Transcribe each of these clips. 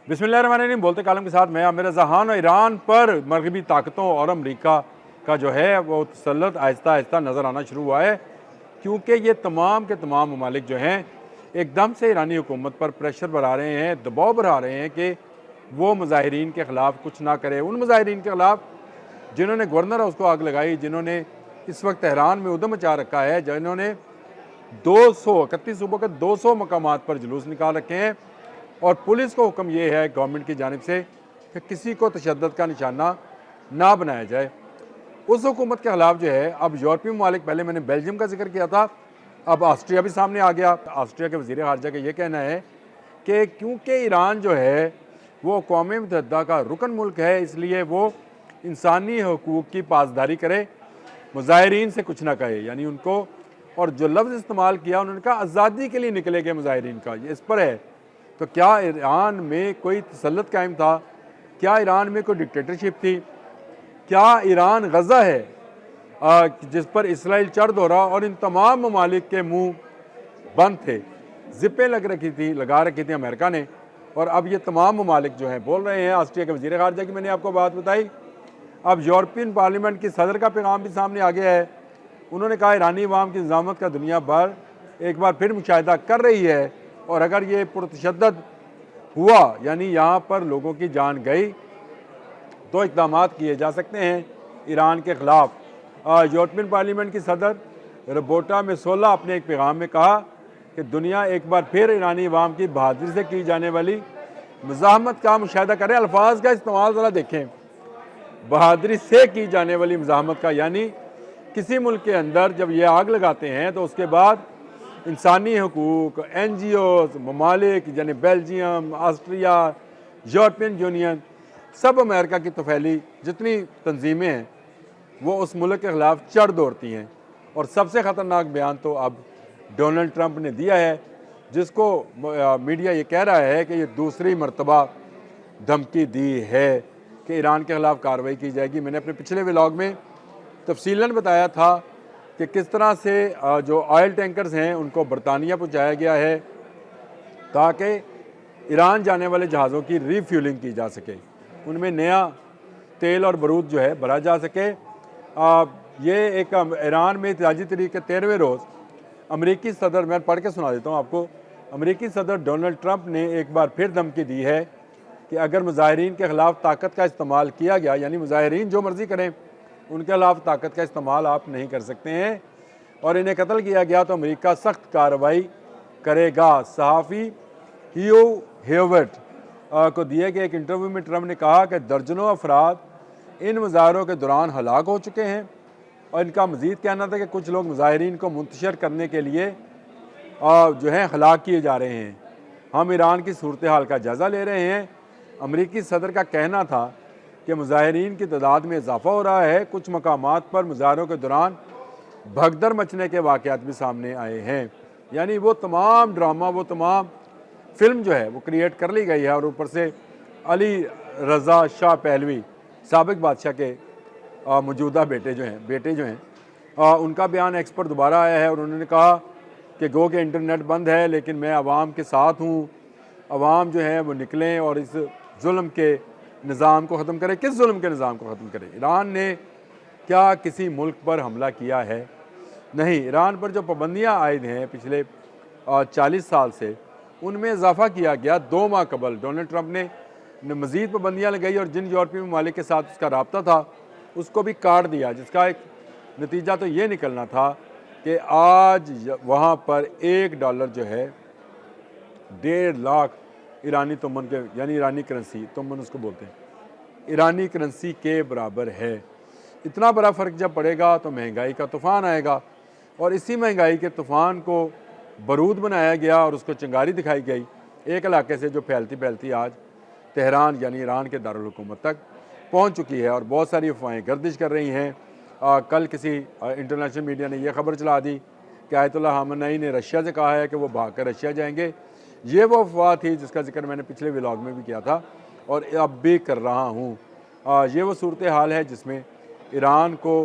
बिस्मिल्लाहिर्रहमानिर्रहीम। बोलते कालम के साथ मैं आमिर रज़ा खान। और ईरान पर मगरबी ताकतों और अमरीका का जो है वो तसल्लुत आहिस्ता आहिस्ता नज़र आना शुरू हुआ है, क्योंकि ये तमाम के तमाम ममालिक जो हैं एकदम से ईरानी हुकूमत पर प्रेशर बढ़ा रहे हैं, दबाव बढ़ा रहे हैं कि वो मुजाहिरीन के ख़िलाफ़ कुछ ना करे। उन मुजाहिरीन के ख़िलाफ़ जिन्होंने गवर्नर हाउस को आग लगाई, जिन्होंने इस वक्त तेहरान में उधम मचा रखा है, जिन्होंने 31 सूबों के 200 मकामात पर जुलूस निकाल रखे हैं, और पुलिस को हुक्म ये है गवर्नमेंट की जानिब से कि किसी को तशद्दुद का निशाना ना बनाया जाए। उस हुकूमत के ख़िलाफ़ जो है अब यूरोपीय ममालिक, पहले मैंने बेल्जियम का जिक्र किया था, अब ऑस्ट्रिया भी सामने आ गया। ऑस्ट्रिया के वज़ीर ख़ारजा का ये कहना है कि क्योंकि ईरान जो है वो अक़वाम मुत्तहिदा का रुकन मुल्क है, इसलिए वो इंसानी हकूक़ की पासदारी करे, मुजाहिरीन से कुछ ना कहे। यानी उनको, और जो लफ्ज़ इस्तेमाल किया उन्होंने कहा आज़ादी के लिए निकले गए मुजाहिरीन का, ये इस पर है। तो क्या ईरान में कोई तसल्लुत कायम था? क्या ईरान में कोई डिक्टेटरशिप थी? क्या ईरान गज़ा है जिस पर इसराइल चढ़ दौड़ा और इन तमाम ममालिक के मुंह बंद थे, ज़िप्पें लगा रखी थी अमेरिका ने। और अब ये तमाम ममालिक जो हैं बोल रहे हैं, ऑस्ट्रिया के वज़ीर ख़ारजा की मैंने आपको बात बताई, अब यूरोपियन पार्लियामेंट की सदर का पैगाम भी सामने आ गया है। उन्होंने कहा ईरानी अवाम की निज़ामत का दुनिया भर एक बार फिर मुशाहिदा कर रही है, और अगर ये पुरतशद्दुद हुआ, यानी यहाँ पर लोगों की जान गई, तो इक़दामात किए जा सकते हैं ईरान के ख़िलाफ़। यूरोपियन पार्लियामेंट की सदर रोबर्टा मेत्सोला अपने एक पैगाम में कहा कि दुनिया एक बार फिर ईरानी अवाम की बहादुरी से की जाने वाली मुज़ाहमत का मुशाहिदा करे। अल्फाज का इस्तेमाल ज़रा देखें, बहादुरी से की जाने वाली मुज़ाहमत का, यानी किसी मुल्क के अंदर जब ये आग लगाते हैं तो उसके बाद इंसानी हकूक़, NGOs, ममालिक यानी बेल्जियम, ऑस्ट्रिया, यूरोपियन यूनियन, सब अमेरिका की तफैली जितनी तंजीमें हैं वो उस मुल्क के ख़िलाफ़ चढ़ दौड़ती हैं। और सबसे ख़तरनाक बयान तो अब डोनाल्ड ट्रंप ने दिया है, जिसको मीडिया ये कह रहा है कि ये दूसरी मरतबा धमकी दी है कि ईरान के ख़िलाफ़ कार्रवाई की जाएगी। मैंने अपने पिछले व्लॉग में तफसीलन बताया था कि किस तरह से जो ऑयल टैंकर्स हैं उनको बरतानिया पहुंचाया गया है ताकि ईरान जाने वाले जहाज़ों की रीफ्यूलिंग की जा सके, उनमें नया तेल और बारूद जो है भरा जा सके। ये एक ईरान में एहतजाजी तहरीक के 13वें रोज़ अमरीकी सदर, मैं पढ़ के सुना देता हूँ आपको, अमरीकी सदर डोनाल्ड ट्रंप ने एक बार फिर धमकी दी है कि अगर मुजाहिरीन के ख़िलाफ़ ताकत का इस्तेमाल किया गया, यानी मुजाहिरीन जो मर्ज़ी करें, उनके खिलाफ ताकत का इस्तेमाल आप नहीं कर सकते हैं, और इन्हें कत्ल किया गया तो अमेरिका सख्त कार्रवाई करेगा। सहाफ़ी ह्यू हेवर्ट को दिए गए एक इंटरव्यू में ट्रंप ने कहा कि दर्जनों अफराद इन मुजाहरों के दौरान हलाक हो चुके हैं, और इनका मज़ीद कहना था कि कुछ लोग मुजाहिरीन को मुंतशिर करने के लिए जो है हलाक किए जा रहे हैं। हम ईरान की सूरत हाल का जायज़ा ले रहे हैं। अमरीकी सदर का कहना था कि मुजाहिरीन की तादाद में इजाफा हो रहा है। कुछ मकामात पर मुजाहरों के दौरान भगदड़ मचने के वाक़यात भी सामने आए हैं। यानी वो तमाम ड्रामा, वो तमाम फिल्म जो है वो क्रिएट कर ली गई है। और ऊपर से अली रज़ा शाह पहलवी, साबिक बादशाह के मौजूदा बेटे जो हैं उनका बयान एक्स पर दोबारा आया है, और उन्होंने कहा कि गो के इंटरनेट बंद है लेकिन मैं आवाम के साथ हूँ, आवाम जो है वो निकलें और इस जुल्म के निज़ाम को ख़त्म करे। किस जुल्म के निज़ाम को ख़त्म करे? ईरान ने क्या किसी मुल्क पर हमला किया है? नहीं। ईरान पर जो पाबंदियाँ आयद हैं पिछले 40 साल से, उनमें इजाफ़ा किया गया 2 माह कबल। डोनाल्ड ट्रंप ने मज़ीद पाबंदियाँ लगाई, और जिन यूरोपीय ममालिक के साथ उसका रब्ता था उसको भी काट दिया, जिसका एक नतीजा तो ये निकलना था कि आज वहाँ पर $1 जो है 1.5 लाख ईरानी तुमन के, यानी ईरानी करेंसी, तुमन उसको बोलते हैं, ईरानी करेंसी के बराबर है। इतना बड़ा फ़र्क जब पड़ेगा तो महंगाई का तूफ़ान आएगा, और इसी महंगाई के तूफ़ान को बारूद बनाया गया और उसको चिंगारी दिखाई गई एक इलाके से जो फैलती फैलती आज तेहरान यानी ईरान के दारुल हुकूमत तक पहुँच चुकी है। और बहुत सारी अफवाहें गर्दिश कर रही हैं। कल किसी इंटरनेशनल मीडिया ने यह खबर चला दी कि आयतुल्लाह ख़ामेनी ने रशिया से कहा है कि वो भाग कर रशिया जाएंगे। ये वो अफवाह थी जिसका जिक्र मैंने पिछले व्लॉग में भी किया था और अब भी कर रहा हूँ। ये वो सूरत हाल है जिसमें ईरान को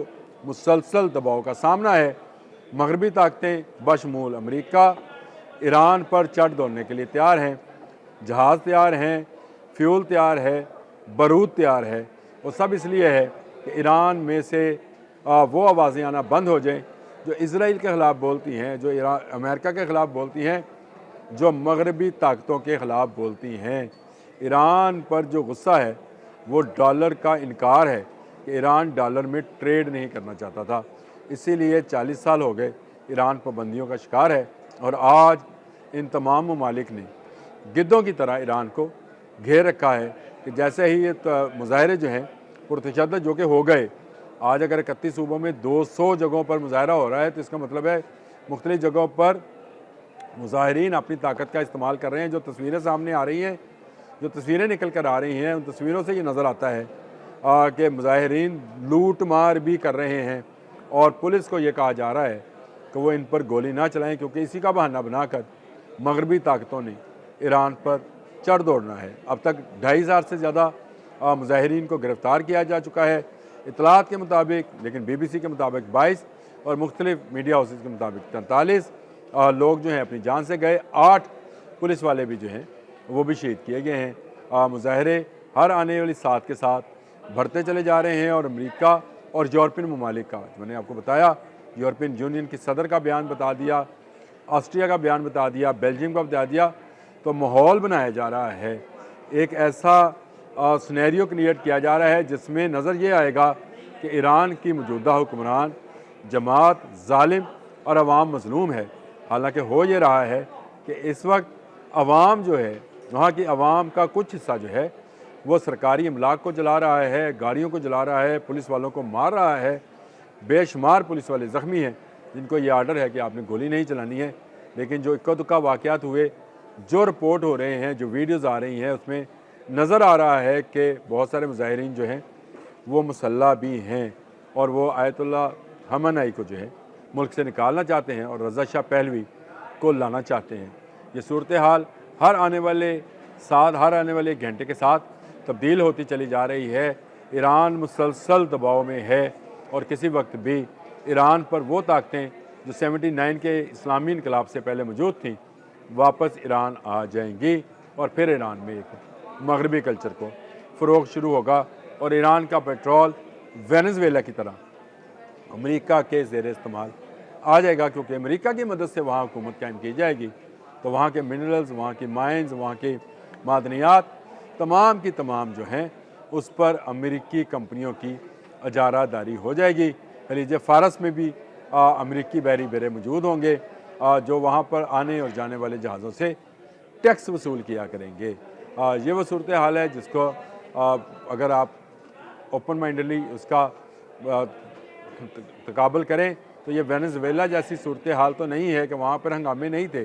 मुसलसल दबाव का सामना है। मगरबी ताकतें बशमूल अमेरिका ईरान पर चढ़ दौड़ने के लिए तैयार हैं, जहाज़ तैयार हैं, फ्यूल तैयार है, बारूद तैयार है। वो सब इसलिए है कि ईरान में से वो आवाज़ें आना बंद हो जाएं जो इसराइल के ख़िलाफ़ बोलती हैं, जो अमेरिका के ख़िलाफ़ बोलती हैं, जो मगरबी ताकतों के ख़िलाफ़ बोलती हैं। ईरान पर जो गुस्सा है वो डॉलर का इनकार है कि ईरान डॉलर में ट्रेड नहीं करना चाहता था, इसीलिए 40 साल हो गए ईरान पाबंदियों का शिकार है। और आज इन तमाम ममालिक ने गिद्धों की तरह ईरान को घेर रखा है कि जैसे ही ये मुजाहरे जो हैं पुरतशद्दद जो कि हो गए, आज अगर 31 सूबों में 200 जगहों पर मुजाहरा हो रहा है तो इसका मतलब है मुख्तलिफ़ जगहों पर मुजाहिरीन अपनी ताकत का इस्तेमाल कर रहे हैं। जो तस्वीरें सामने आ रही हैं, जो तस्वीरें निकल कर आ रही हैं, उन तस्वीरों से ये नज़र आता है कि मुजाहिरीन लूट मार भी कर रहे हैं और पुलिस को ये कहा जा रहा है कि वो इन पर गोली ना चलाएं, क्योंकि इसी का बहाना बनाकर मगरबी ताकतों ने ईरान पर चढ़ दौड़ना है। अब तक 2,500 से ज़्यादा मुजाहिरीन को गिरफ़्तार किया जा चुका है इतलात के मुताबिक, लेकिन BBC के मुताबिक 22 और मुख्तलिफ़ मीडिया हाउसेस के मुताबिक 43 लोग जो हैं अपनी जान से गए। 8 पुलिस वाले भी जो हैं वो भी शहीद किए गए हैं। मुजाहरे हर आने वाली साथ के साथ बढ़ते चले जा रहे हैं और अमेरिका और यूरोपियन ममालिक का, मैंने आपको बताया, यूरोपियन यूनियन की सदर का बयान बता दिया, ऑस्ट्रिया का बयान बता दिया, बेल्जियम का बता दिया, तो माहौल बनाया जा रहा है। एक ऐसा सिनेरियो क्रिएट किया जा रहा है जिसमें नज़र ये आएगा कि ईरान की मौजूदा हुक्मरान जमात जालिम और अवाम मज़लूम है। हालांकि हो ये रहा है कि इस वक्त अवाम जो है, वहाँ की अवाम का कुछ हिस्सा जो है वो सरकारी अमलाक को जला रहा है, गाड़ियों को जला रहा है, पुलिस वालों को मार रहा है। बेशुमार पुलिस वाले ज़ख्मी हैं जिनको ये आर्डर है कि आपने गोली नहीं चलानी है। लेकिन जो इक्का दुक्का वाक़यात हुए, जो रिपोर्ट हो रहे हैं, जो वीडियोज़ आ रही हैं, उसमें नज़र आ रहा है कि बहुत सारे मुजाहिरीन जो हैं वो मुसल्लह भी हैं और वो आयतुल्लाह खamenei को जो है मुल्क से निकालना चाहते हैं और रज़ा शाह पहलवी को लाना चाहते हैं। ये सूरत हाल हर आने वाले घंटे के साथ तब्दील होती चली जा रही है। ईरान मुसलसल दबाव में है और किसी वक्त भी ईरान पर वो ताकतें जो 79 के इस्लामी इनकलाब से पहले मौजूद थीं वापस ईरान आ जाएंगी और फिर ईरान में एक मगरबी कल्चर को फ़रोग़ शुरू होगा और ईरान का पेट्रोल वेनेज़ुएला की तरह अमेरिका के ज़ेर इस्तेमाल आ जाएगा, क्योंकि अमेरिका की मदद से वहाँ हुकूमत कायम की जाएगी। तो वहाँ के मिनरल्स, वहाँ की माइंस, वहाँ की मादनियात तमाम की तमाम जो हैं उस पर अमेरिकी कंपनियों की अजारादारी हो जाएगी। खलीज फ़ारस में भी अमेरिकी बहरी बेड़े मौजूद होंगे जो वहाँ पर आने और जाने वाले जहाज़ों से टैक्स वसूल किया करेंगे। ये वो सूरत हाल है जिसको अगर आप ओपन माइंडली उसका तकाबल करें तो ये वेनेज़ुएला जैसी सूरत हाल तो नहीं है कि वहाँ पर हंगामे नहीं थे,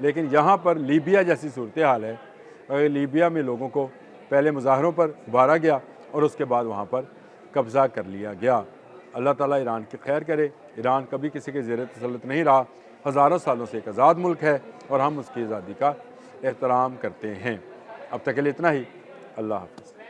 लेकिन यहाँ पर लीबिया जैसी सूरत हाल है। लीबिया में लोगों को पहले मुजाहरों पर उभारा गया और उसके बाद वहाँ पर कब्ज़ा कर लिया गया। अल्लाह ताला ईरान की खैर करे। ईरान कभी किसी के ज़ेर तसल्लुत नहीं रहा, हज़ारों सालों से एक आज़ाद मुल्क है और हम उसकी आज़ादी का एहतराम करते हैं। अब तक के लिए इतना ही। अल्लाह हाफ़िज़।